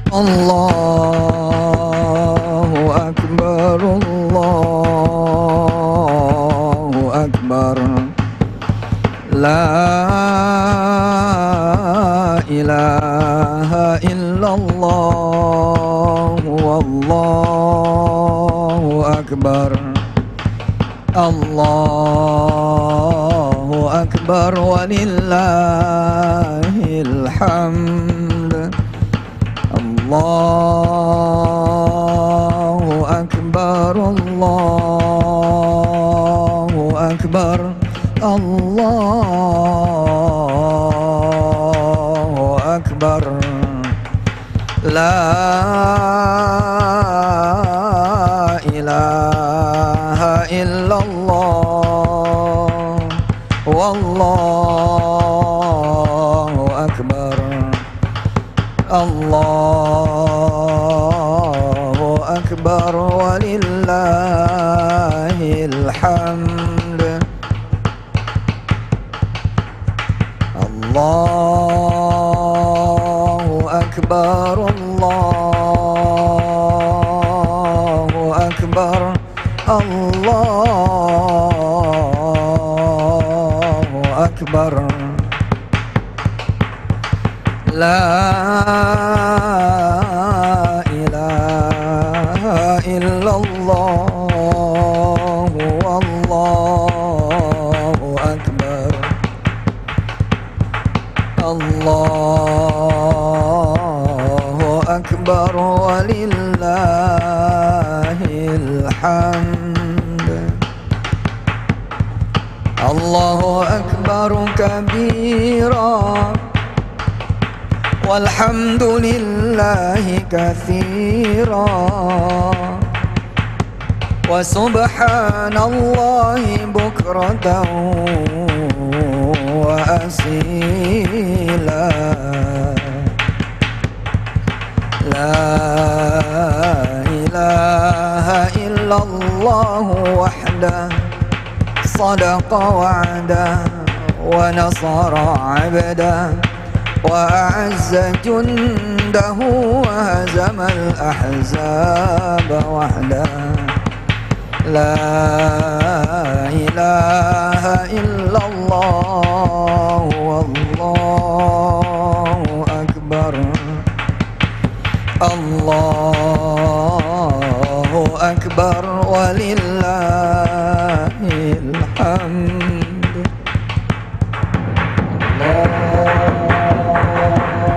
Allahu Akbar, Allahu Akbar. La ilaha illallah, wallahu akbar. Allahu akbar walillahil hamd. Allahu akbar, Allahu akbar. Allahu akbar. La ilaha illallah, wallahu akbar. Allahu akbar walillahil hamd. Allahu akbar, Allahu akbar. Allahu akbar. La ilaha illallah, wallahu akbar. Allahu akbar walillahil hamd. Allahu akbar kabira walhamdulillahi katsira wa subhanallahi bukratan wa asila. La ilaha illallah wahdah sadaqa wa'dah wa nasara 'abdah wa a'azza jundahu wa hazama al-ahzaba wahdah. La ilaha illallah, wallahu akbar. Allahu akbar walillahil hamd.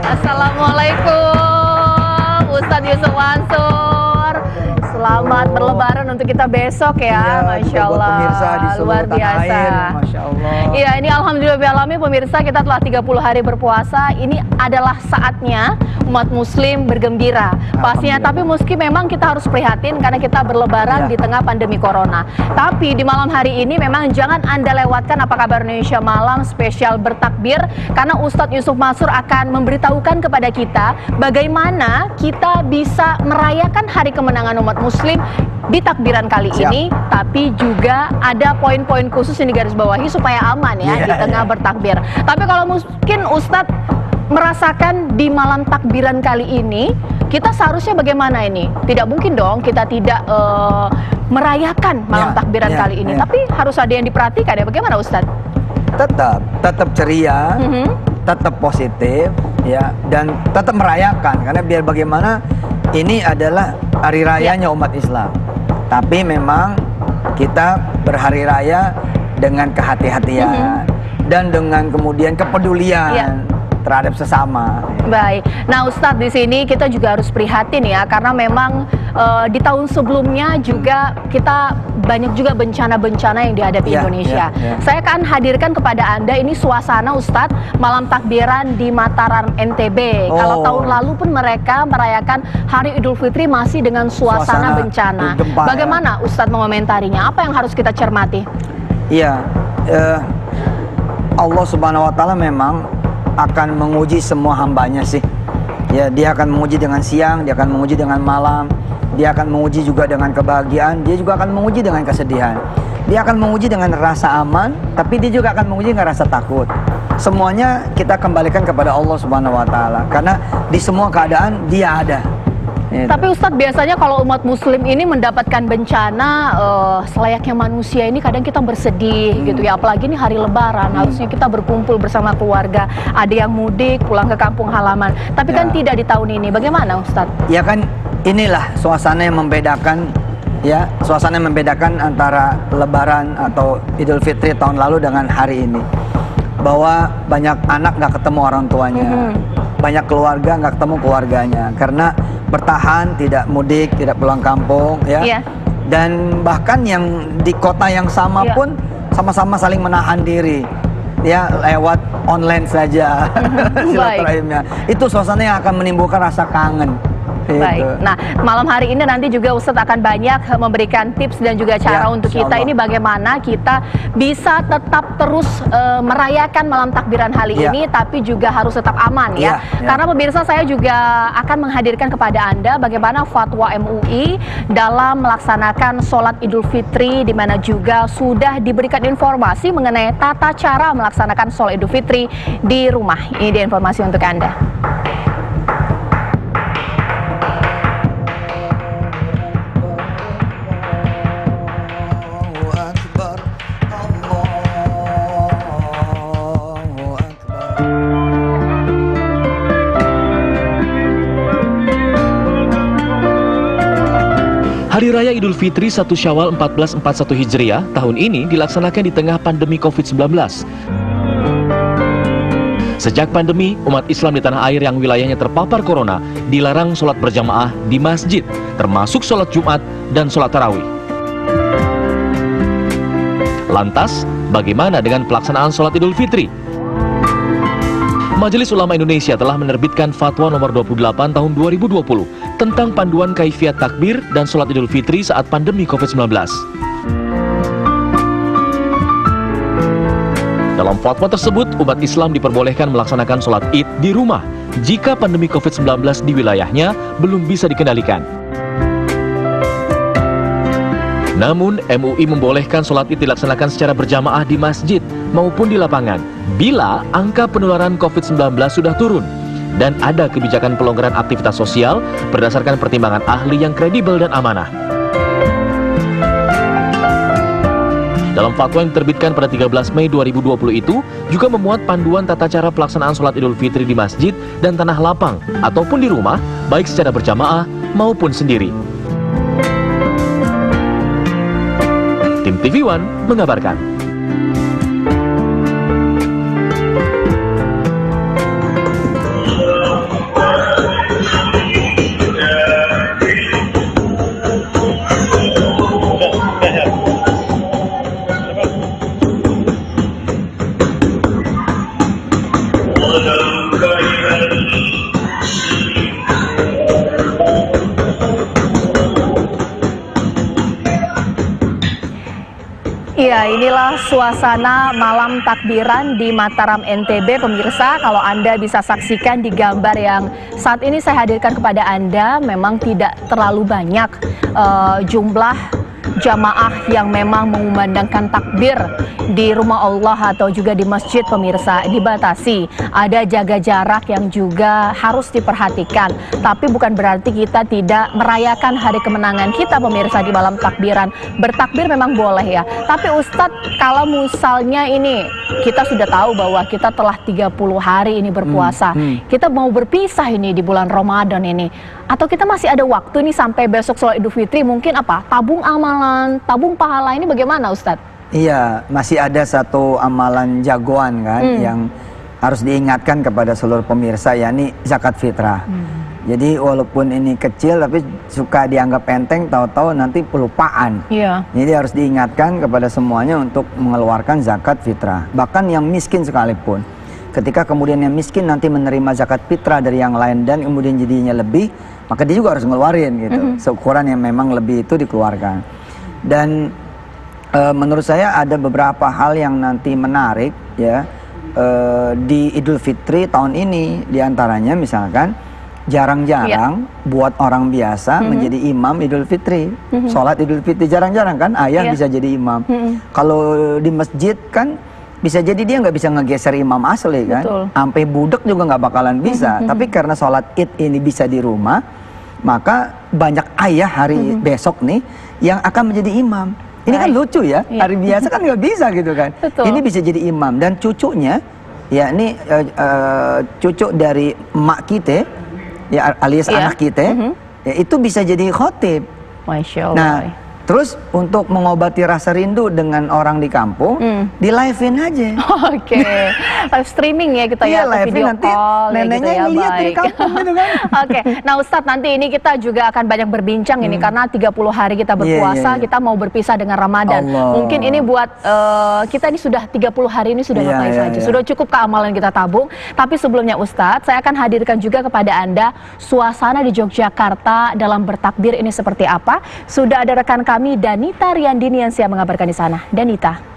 Assalamualaikum Ustadz Yusuf Mansur. Selamat berlebaran untuk kita besok ya, Masya Allah. Pemirsa di seluruh luar tanah biasa. air, Masya Allah. Iya, ini alhamdulillahirrahmanirrahim pemirsa, kita telah 30 hari berpuasa. Ini adalah saatnya umat muslim bergembira. Pastinya, tapi meski memang kita harus prihatin karena kita berlebaran di tengah pandemi corona. Tapi di malam hari ini memang jangan Anda lewatkan Apa Kabar Indonesia Malam spesial bertakbir, karena Ustadz Yusuf Mansur akan memberitahukan kepada kita bagaimana kita bisa merayakan hari kemenangan umat muslim di takbiran kali ini, tapi juga ada poin-poin khusus yang digarisbawahi supaya aman ya di tengah bertakbir. Tapi kalau mungkin Ustadz merasakan di malam takbiran kali ini, kita seharusnya bagaimana ini? Tidak mungkin dong kita tidak merayakan malam takbiran kali ini, tapi harus ada yang diperhatikan ya. Bagaimana Ustadz? Tetap ceria, tetap positif ya, dan tetap merayakan, karena biar bagaimana ini adalah hari rayanya umat Islam. Tapi memang kita berhari raya dengan kehati-hatian dan dengan kemudian kepedulian terhadap sesama. Baik. Nah, Ustadz, di sini kita juga harus prihatin ya, karena memang di tahun sebelumnya juga kita banyak juga bencana-bencana yang dihadapi Indonesia. Saya akan hadirkan kepada Anda ini suasana Ustadz malam takbiran di Mataram NTB. Kalau tahun lalu pun mereka merayakan Hari Idul Fitri masih dengan suasana bencana. Bagaimana Ustadz mengomentarinya? Apa yang harus kita cermati? Iya, Allah Subhanahu Wa Taala memang akan menguji semua hambanya sih. Ya, dia akan menguji dengan siang, dia akan menguji dengan malam, dia akan menguji juga dengan kebahagiaan, dia juga akan menguji dengan kesedihan. Dia akan menguji dengan rasa aman, tapi dia juga akan menguji dengan rasa takut. semuanya kita kembalikan kepada Allah Subhanahu wa taala karena di semua keadaan Dia ada. Gitu. Tapi Ustadz, biasanya kalau umat muslim ini mendapatkan bencana, selayaknya manusia ini kadang kita bersedih gitu ya, apalagi ini hari lebaran, harusnya kita berkumpul bersama keluarga, ada yang mudik pulang ke kampung halaman, tapi kan tidak di tahun ini. Bagaimana Ustadz? Ya kan, inilah suasana yang membedakan, ya, suasana yang membedakan antara lebaran atau Idul Fitri tahun lalu dengan hari ini, bahwa banyak anak nggak ketemu orang tuanya, banyak keluarga nggak ketemu keluarganya karena bertahan, tidak mudik, tidak pulang kampung, ya. Dan bahkan yang di kota yang sama pun sama-sama saling menahan diri, ya, lewat online saja silaturahimnya. Itu suasana yang akan menimbulkan rasa kangen. Baik. Nah, malam hari ini nanti juga Ustadz akan banyak memberikan tips dan juga cara untuk kita ini bagaimana kita bisa tetap terus merayakan malam takbiran hari ini, tapi juga harus tetap aman ya. Karena pemirsa, saya juga akan menghadirkan kepada Anda bagaimana fatwa MUI dalam melaksanakan sholat Idul Fitri, di mana juga sudah diberikan informasi mengenai tata cara melaksanakan sholat Idul Fitri di rumah. Ini dia informasi untuk Anda. Hari Raya Idul Fitri 1 Syawal 1441 Hijriah tahun ini dilaksanakan di tengah pandemi COVID-19. Sejak pandemi, umat Islam di tanah air yang wilayahnya terpapar corona dilarang sholat berjamaah di masjid, termasuk sholat Jumat dan sholat tarawih. Lantas, bagaimana dengan pelaksanaan sholat Idul Fitri? Majelis Ulama Indonesia telah menerbitkan Fatwa nomor 28 tahun 2020 tentang panduan kaifiat takbir dan sholat Idul Fitri saat pandemi COVID-19. Dalam fatwa tersebut, umat Islam diperbolehkan melaksanakan sholat Id di rumah jika pandemi COVID-19 di wilayahnya belum bisa dikendalikan. Namun, MUI membolehkan sholat Id dilaksanakan secara berjamaah di masjid maupun di lapangan bila angka penularan COVID-19 sudah turun dan ada kebijakan pelonggaran aktivitas sosial berdasarkan pertimbangan ahli yang kredibel dan amanah. Dalam fatwa yang diterbitkan pada 13 Mei 2020 itu juga memuat panduan tata cara pelaksanaan sholat Idul Fitri di masjid dan tanah lapang ataupun di rumah, baik secara berjamaah maupun sendiri. Tim TV One mengabarkan. Ya, inilah suasana malam takbiran di Mataram, NTB, pemirsa. Kalau Anda bisa saksikan di gambar yang saat ini saya hadirkan kepada Anda, memang tidak terlalu banyak jumlah jamaah yang memang mengumandangkan takbir di rumah Allah atau juga di masjid, pemirsa. Dibatasi, ada jaga jarak yang juga harus diperhatikan. Tapi bukan berarti kita tidak merayakan hari kemenangan kita, pemirsa, di malam takbiran. Bertakbir memang boleh ya. Tapi Ustadz, kalau misalnya ini kita sudah tahu bahwa kita telah 30 hari ini berpuasa, kita mau berpisah ini di bulan Ramadan ini, atau kita masih ada waktu ini sampai besok sholat Idul Fitri, mungkin apa? Tabung amalan, tabung pahala ini bagaimana Ustadz? Iya, masih ada satu amalan jagoan kan yang harus diingatkan kepada seluruh pemirsa, yakni zakat fitrah. Jadi walaupun ini kecil tapi suka dianggap enteng, tahu-tahu nanti pelupaan. Jadi harus diingatkan kepada semuanya untuk mengeluarkan zakat fitrah. Bahkan yang miskin sekalipun, ketika kemudian yang miskin nanti menerima zakat fitrah dari yang lain dan kemudian jadinya lebih, maka dia juga harus ngeluarin gitu. Seukuran yang memang lebih itu dikeluarkan. Dan menurut saya ada beberapa hal yang nanti menarik ya di Idul Fitri tahun ini. Diantaranya misalkan jarang-jarang buat orang biasa menjadi imam Idul Fitri. Sholat Idul Fitri jarang-jarang kan ayah bisa jadi imam. Kalau di masjid kan bisa jadi dia nggak bisa ngegeser imam asli kan, Betul. sampai budek juga nggak bakalan bisa. Tapi karena sholat id ini bisa di rumah, maka banyak ayah hari besok nih yang akan menjadi imam. Ini kan Baik. lucu ya, Iya. hari biasa kan nggak bisa gitu kan. Betul. Ini bisa jadi imam dan cucunya, ya ini cucu dari emak kita, ya alias Iya. anak kita, ya, itu bisa jadi khotib. Masya Allah. Nah, terus untuk mengobati rasa rindu dengan orang di kampung, di live-in aja. Oke, live streaming ya kita Iya, ya, atau live-in video nanti call ya neneknya gitu ya, ngeliat dari baik. kampung gitu kan. Oke, nah Ustadz nanti ini kita juga akan banyak berbincang ini karena 30 hari kita berpuasa, iya. kita mau berpisah dengan Ramadan. Allah. Mungkin ini buat kita ini sudah 30 hari ini sudah Iya, ngapain iya, saja, iya. sudah cukup keamalan kita tabung. Tapi sebelumnya Ustadz, saya akan hadirkan juga kepada Anda suasana di Yogyakarta dalam bertakbir ini seperti apa. Sudah ada rekan kami Danita Riyandini yang siap mengabarkan di sana. Danita.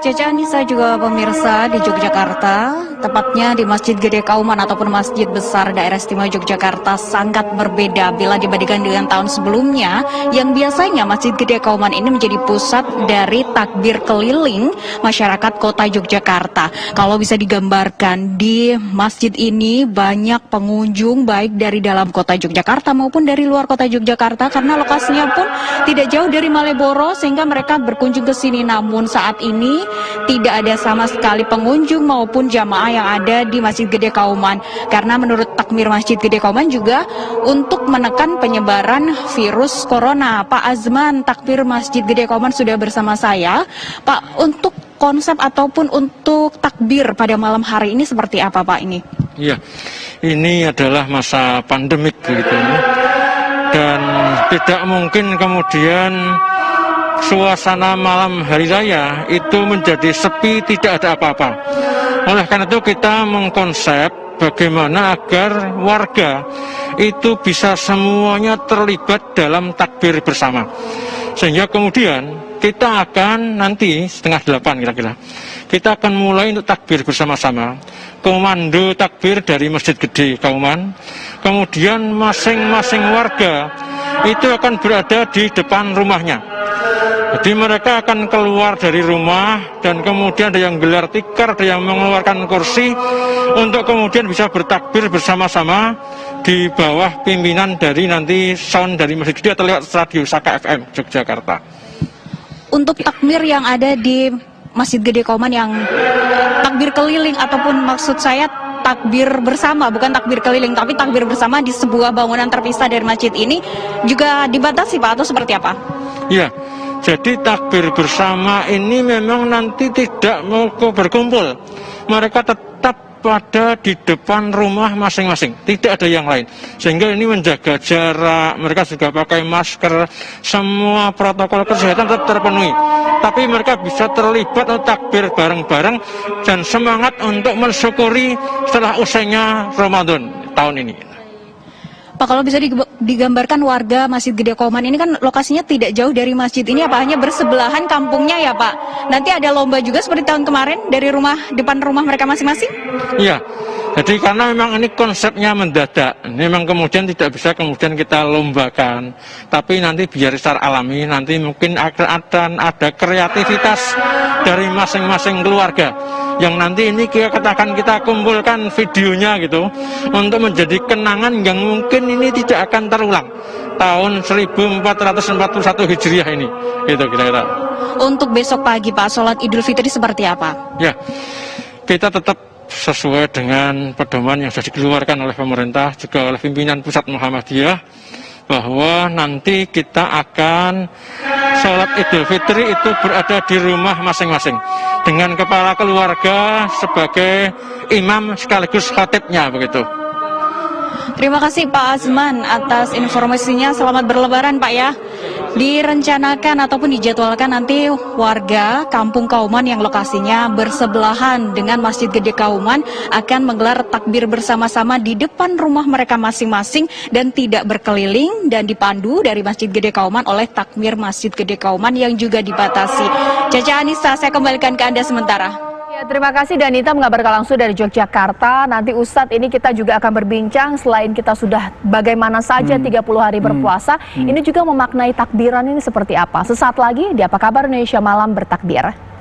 Caca Anissa juga pemirsa di Yogyakarta, tepatnya di Masjid Gede Kauman ataupun Masjid Besar Daerah Istimewa Yogyakarta sangat berbeda bila dibandingkan dengan tahun sebelumnya yang biasanya Masjid Gede Kauman ini menjadi pusat dari takbir keliling masyarakat kota Yogyakarta. Kalau bisa digambarkan di masjid ini banyak pengunjung baik dari dalam kota Yogyakarta maupun dari luar kota Yogyakarta karena lokasinya pun tidak jauh dari Malioboro sehingga mereka berkunjung ke sini. Namun saat ini tidak ada sama sekali pengunjung maupun jamaah yang ada di Masjid Gede Kauman karena menurut takmir Masjid Gede Kauman juga untuk menekan penyebaran virus corona. Pak Azman, takmir Masjid Gede Kauman sudah bersama saya. Pak, untuk konsep ataupun untuk takbir pada malam hari ini seperti apa Pak ini? Iya, ini adalah masa pandemik gitu, dan tidak mungkin kemudian suasana malam hari raya itu menjadi sepi, tidak ada apa-apa. Oleh karena itu kita mengkonsep bagaimana agar warga itu bisa semuanya terlibat dalam takbir bersama. Sehingga kemudian kita akan nanti 7:30 kira-kira, kita akan mulai untuk takbir bersama-sama. Komando takbir dari Masjid Gede Kauman, kemudian masing-masing warga itu akan berada di depan rumahnya. Jadi mereka akan keluar dari rumah dan kemudian ada yang gelar tikar, ada yang mengeluarkan kursi untuk kemudian bisa bertakbir bersama-sama di bawah pimpinan dari nanti sound dari Masjid Gede atau lewat radio Saka FM Yogyakarta. Untuk takbir yang ada di Masjid Gede Kauman yang takbir keliling ataupun maksud saya takbir bersama, bukan takbir keliling tapi takbir bersama di sebuah bangunan terpisah dari masjid ini juga dibatasi Pak atau seperti apa? Iya, jadi takbir bersama ini memang nanti tidak mau berkumpul. Mereka tetap pada di depan rumah masing-masing, tidak ada yang lain. Sehingga ini menjaga jarak, mereka juga pakai masker, semua protokol kesehatan tetap terpenuhi. Tapi mereka bisa terlibat untuk takbir bareng-bareng dan semangat untuk mensyukuri setelah usainya Ramadan tahun ini. Pak, kalau bisa digambarkan warga Masjid Gede Kauman ini kan lokasinya tidak jauh dari masjid ini, apa hanya bersebelahan kampungnya ya Pak? Nanti ada lomba juga seperti tahun kemarin dari depan rumah mereka masing-masing? Iya, jadi karena memang ini konsepnya mendadak, memang kemudian tidak bisa kemudian kita lombakan, tapi nanti biar secara alami, nanti mungkin akan ada kreativitas dari masing-masing keluarga yang nanti ini kita katakan kita kumpulkan videonya gitu untuk menjadi kenangan yang mungkin ini tidak akan terulang tahun 1441 Hijriah ini, gitu kira-kira. Untuk besok pagi Pak, sholat Idul Fitri seperti apa? Ya, kita tetap sesuai dengan pedoman yang sudah dikeluarkan oleh pemerintah juga oleh pimpinan pusat Muhammadiyah, bahwa nanti kita akan sholat Idul Fitri itu berada di rumah masing-masing dengan kepala keluarga sebagai imam sekaligus khatibnya, begitu. Terima kasih Pak Azman atas informasinya. Selamat berlebaran Pak ya. Direncanakan ataupun dijadwalkan nanti warga Kampung Kauman yang lokasinya bersebelahan dengan Masjid Gede Kauman akan menggelar takbir bersama-sama di depan rumah mereka masing-masing dan tidak berkeliling, dan dipandu dari Masjid Gede Kauman oleh takmir Masjid Gede Kauman yang juga dibatasi. Caca Anissa, saya kembalikan ke Anda sementara. Ya, Terima kasih Danita mengabarkan langsung dari Yogyakarta. Nanti Ustadz ini kita juga akan berbincang selain kita sudah bagaimana saja 30 hari berpuasa, ini juga memaknai takbiran ini seperti apa. Sesaat lagi di Apa Kabar Indonesia Malam bertakbir.